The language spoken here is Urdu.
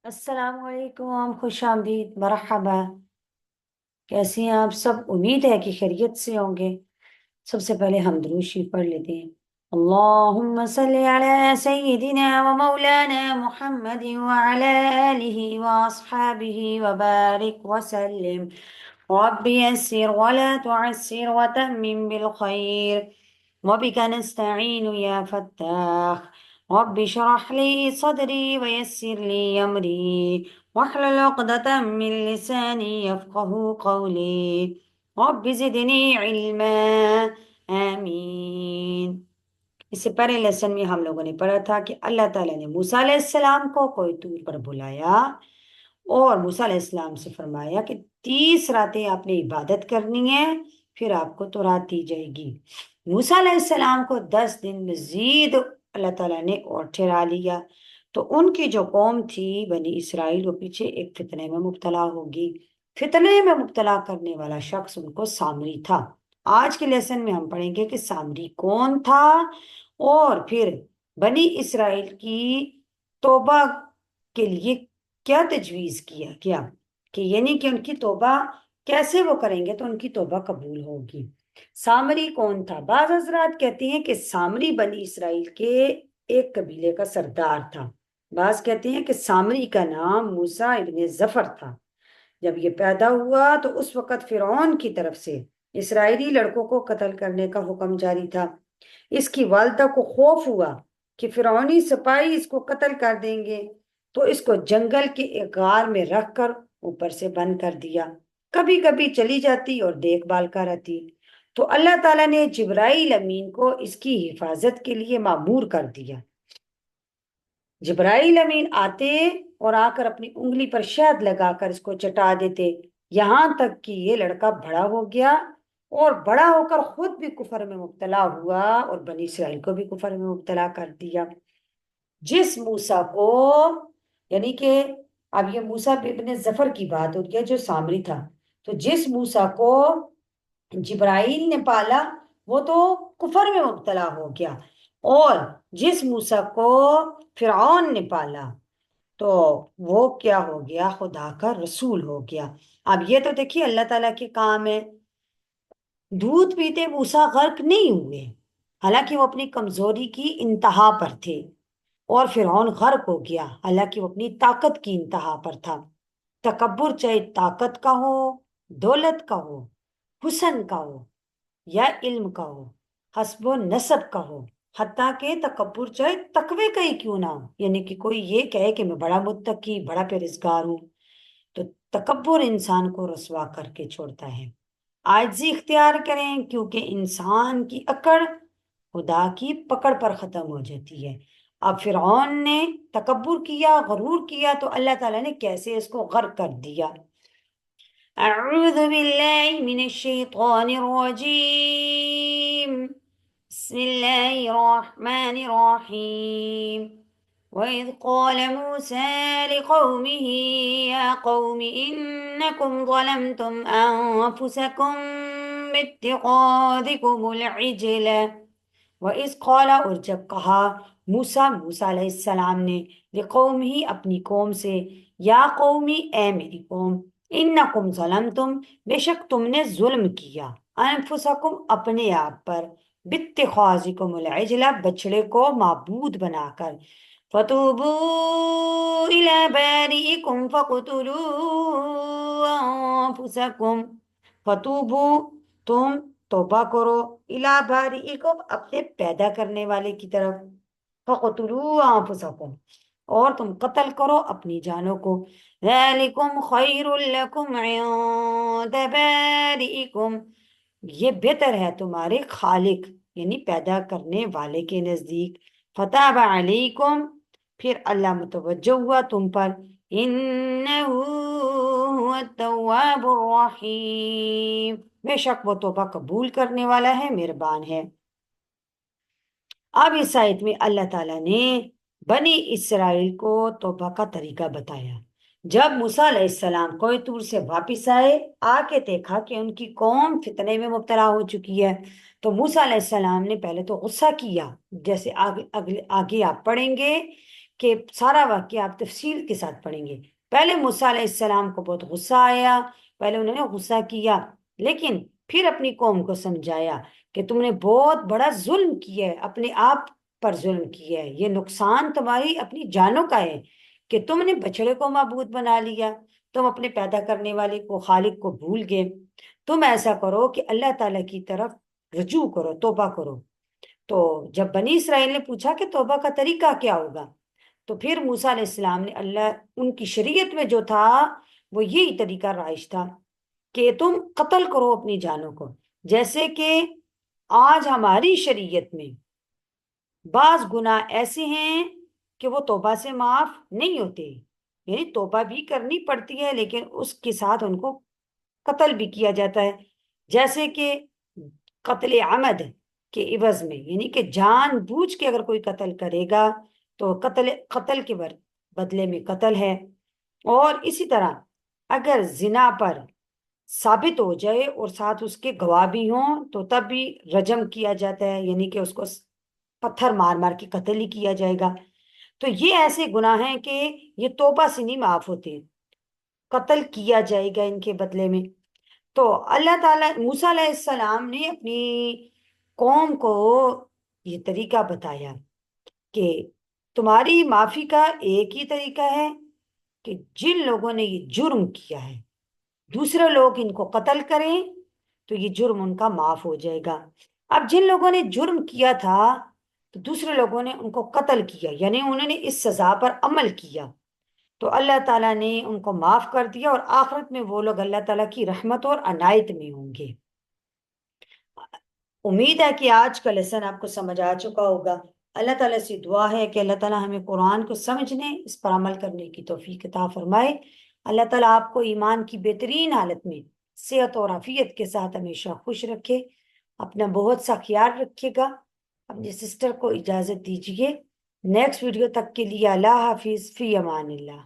السلام علیکم، خوش آمدید، مرحبا۔ کیسے ہیں آپ سب؟ امید ہے کہ خیریت سے ہوں گے۔ سب سے پہلے ہم درود شریف پڑھ لیتے ہیں۔ اللہم صلی علی سیدنا و مولانا محمد وعلی آلہ واصحابہ وبارک وسلم۔ رب يسر ولا تعسر وتمم بالخير وبك نستعين يا فتاح۔ رب اشرح لي صدري ويسر لي أمري واحلل عقدة من لساني يفقه قولي رب زدني علما آمین۔ اس سے پہلے لیسن میں ہم لوگوں نے پڑھا تھا کہ اللہ تعالیٰ نے موسیٰ علیہ السلام کو کوہ طور پر بلایا اور موسیٰ علیہ السلام سے فرمایا کہ 30 راتیں آپ نے عبادت کرنی ہے، پھر آپ کو تورات دی جائے گی۔ موسیٰ علیہ السلام کو 10 دن مزید اللہ تعالیٰ نے اور ٹھہرا لیا، تو ان کی جو قوم تھی بنی اسرائیل، وہ پیچھے ایک فتنے میں مبتلا ہوگی۔ فتنے میں مبتلا کرنے والا شخص ان کو سامری تھا۔ آج کے لیسن میں ہم پڑھیں گے کہ سامری کون تھا اور پھر بنی اسرائیل کی توبہ کے لیے کیا تجویز کیا گیا، کہ یعنی کہ ان کی توبہ کیسے وہ کریں گے تو ان کی توبہ قبول ہوگی۔ سامری کون تھا؟ بعض حضرات کہتے ہیں کہ سامری بنی اسرائیل کے ایک قبیلے کا سردار تھا۔ بعض کہتے ہیں کہ سامری کا نام موسیٰ ابن ظفر تھا۔ جب یہ پیدا ہوا تو اس وقت فرعون کی طرف سے اسرائیلی لڑکوں کو قتل کرنے کا حکم جاری تھا۔ اس کی والدہ کو خوف ہوا کہ فرعونی سپاہی اس کو قتل کر دیں گے، تو اس کو جنگل کے ایک غار میں رکھ کر اوپر سے بند کر دیا۔ کبھی کبھی چلی جاتی اور دیکھ بھال کر آتی، تو اللہ تعالیٰ نے جبرائیل امین کو اس کی حفاظت کے لیے مامور کر دیا۔ جبرائیل امین آتے اور آ کر اپنی انگلی پر شہد لگا کر اس کو چٹا دیتے، یہاں تک کہ یہ لڑکا بڑا ہو گیا اور بڑا ہو کر خود بھی کفر میں مبتلا ہوا اور بنی اسرائیل کو بھی کفر میں مبتلا کر دیا۔ جس موسیٰ کو، یعنی کہ اب یہ موسیٰ ابن ظفر کی بات ہو گیا جو سامری تھا، تو جس موسیٰ کو جبرائیل نے پالا وہ تو کفر میں مبتلا ہو گیا، اور جس موسیٰ کو فرعون نے پالا تو وہ کیا ہو گیا؟ خدا کا رسول ہو گیا۔ اب یہ تو دیکھیے اللہ تعالیٰ کے کام ہے۔ دودھ پیتے موسیٰ غرق نہیں ہوئے، حالانکہ وہ اپنی کمزوری کی انتہا پر تھے، اور فرعون غرق ہو گیا حالانکہ وہ اپنی طاقت کی انتہا پر تھا۔ تکبر چاہے طاقت کا ہو، دولت کا ہو، حسن کا ہو یا علم کا ہو، حسب و نسب کا ہو، حتیٰ کہ تکبر چاہے تقوی کا ہی کیوں نہ ہو، یعنی کہ کوئی یہ کہے کہ میں بڑا متقی، بڑا پرہیزگار ہوں، تو تکبر انسان کو رسوا کر کے چھوڑتا ہے۔ عاجزی اختیار کریں، کیونکہ انسان کی اکڑ خدا کی پکڑ پر ختم ہو جاتی ہے۔ اب فرعون نے تکبر کیا، غرور کیا، تو اللہ تعالیٰ نے کیسے اس کو غرق کر دیا۔ اعوذ باللہ من الشیطان الرجیم، بسم اللہ الرحمن الرحیم۔ وَإِذْ قَالَ مُوسَىٰ لِقَوْمِهِ يَا قَوْمِ إِنَّكُمْ ظَلَمْتُمْ أَنفُسَكُمْ بِاتِّخَاذِكُمُ الْعِجْلَ۔ وَإِذْ قَالَ، اور جب کہا موسیٰ علیہ السلام نے، لقومہ اپنی قوم سے، یا قومی اے میری قوم، انکم ظلمتم بے شک تم نے ظلم کیا، انفسکم اپنے آپ پر، باتخاذکم العجل بچڑے کو معبود بنا کر، فتوبوا الی بارئکم فقتلوا انفسکم، فتوبوا تم توبہ کرو، الی بارئکم اپنے پیدا کرنے والے کی طرف، فقتلوا انفسکم اور تم قتل کرو اپنی جانوں کو، ذالکم خیر لکم عند بارئکم، یہ بہتر ہے تمہارے خالق یعنی پیدا کرنے والے کے نزدیک، فتاب علیکم پھر اللہ متوجہ ہوا تم پر، انہ هو التواب الرحیم بے شک وہ توبہ قبول کرنے والا ہے، مہربان ہے۔ اب اس آیت میں اللہ تعالیٰ نے بنی اسرائیل کو توبہ کا طریقہ بتایا۔ جب موسیٰ علیہ السلام کوہ طور سے واپس آئے، آ کے دیکھا کہ ان کی قوم فتنے میں مبتلا ہو چکی ہے، تو موسیٰ علیہ السلام نے پہلے تو غصہ کیا، جیسے آگے آپ پڑھیں گے کہ سارا واقعہ آپ تفصیل کے ساتھ پڑھیں گے۔ پہلے موسیٰ علیہ السلام کو بہت غصہ آیا، پہلے انہوں نے غصہ کیا، لیکن پھر اپنی قوم کو سمجھایا کہ تم نے بہت بڑا ظلم کیا ہے، اپنے آپ پر ظلم کیا ہے، یہ نقصان تمہاری اپنی جانوں کا ہے کہ تم نے بچڑے کو معبود بنا لیا، تم اپنے پیدا کرنے والے کو، خالق کو بھول گئے۔ تم ایسا کرو کہ اللہ تعالیٰ کی طرف رجوع کرو، توبہ کرو۔ تو جب بنی اسرائیل نے پوچھا کہ توبہ کا طریقہ کیا ہوگا، تو پھر موسیٰ علیہ السلام نے، اللہ ان کی شریعت میں جو تھا وہ یہی طریقہ رائج تھا کہ تم قتل کرو اپنی جانوں کو۔ جیسے کہ آج ہماری شریعت میں بعض گناہ ایسے ہیں کہ وہ توبہ سے معاف نہیں ہوتے، یعنی توبہ بھی کرنی پڑتی ہے لیکن اس کے ساتھ ان کو قتل بھی کیا جاتا ہے۔ جیسے کہ قتل عمد کے عوض میں، یعنی کہ جان بوجھ کے اگر کوئی قتل کرے گا تو قتل کے بدلے میں قتل ہے۔ اور اسی طرح اگر زنا پر ثابت ہو جائے اور ساتھ اس کے گواہ بھی ہوں تو تب بھی رجم کیا جاتا ہے، یعنی کہ اس کو پتھر مار مار کے قتل ہی کیا جائے گا۔ تو یہ ایسے گناہ ہیں کہ یہ توبہ سے نہیں معاف ہوتے، قتل کیا جائے گا ان کے بدلے میں۔ تو اللہ تعالیٰ موسیٰ علیہ السلام نے اپنی قوم کو یہ طریقہ بتایا کہ تمہاری معافی کا ایک ہی طریقہ ہے کہ جن لوگوں نے یہ جرم کیا ہے دوسرے لوگ ان کو قتل کریں تو یہ جرم ان کا معاف ہو جائے گا۔ اب جن لوگوں نے جرم کیا تھا تو دوسرے لوگوں نے ان کو قتل کیا، یعنی انہوں نے اس سزا پر عمل کیا، تو اللہ تعالیٰ نے ان کو معاف کر دیا، اور آخرت میں وہ لوگ اللہ تعالیٰ کی رحمت اور عنایت میں ہوں گے۔ امید ہے کہ آج کا لیسن آپ کو سمجھ آ چکا ہوگا۔ اللہ تعالیٰ سے دعا ہے کہ اللہ تعالیٰ ہمیں قرآن کو سمجھنے، اس پر عمل کرنے کی توفیق عطا فرمائے۔ اللہ تعالیٰ آپ کو ایمان کی بہترین حالت میں صحت اور عافیت کے ساتھ ہمیشہ خوش رکھے۔ اپنا بہت سا خیال رکھیے گا۔ اپنی سسٹر کو اجازت دیجیے۔ نیکسٹ ویڈیو تک کے لیے اللہ حافظ، فی امان اللہ۔